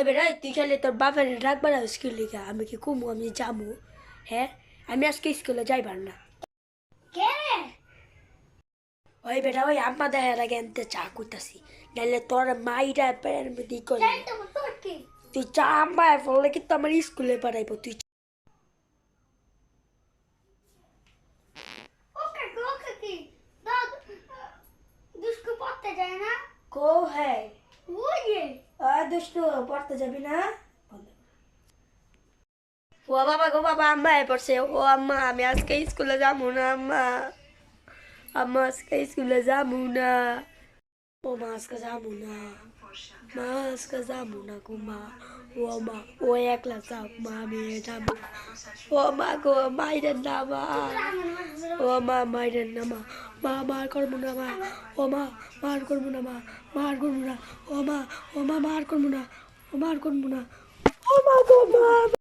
ওই বেটা তুই খালি তোর বাপের রাখবার স্কুল লিখা আমি কি কুমু আমি যাবো হ্যাঁ আমি আজকে স্কুলে যাইবার না ওই বেটা ওই আম্মা দেখার আগে আনতে চা করতেছি নাহলে তোর মাইরা প্যারের মধ্যে করে তুই চা আম্মা ফলে কিন্তু আমার স্কুলে পাঠাইবো তুই কো হ্যাঁ দুষ্টু পড়তে যাবি না ও বাবা গো বাবা আম্মা পড়ছে ও আম্মা আমি আজকে স্কুলে যাবো না আম্মা আম্মা আজকে স্কুলে যাবো না ও মা আজকে যাবো না মা আজকে যাবো না গো মা ও মা ও একলা যাও মা আমি যাবো ও মা গো মাইরেন না মা ও মা মাইরেন না মা মা মার করবো না মা ও মা মার করবো না মা মার করবো না ও মা মার করবো না ও মার করবো না ও মা গো মা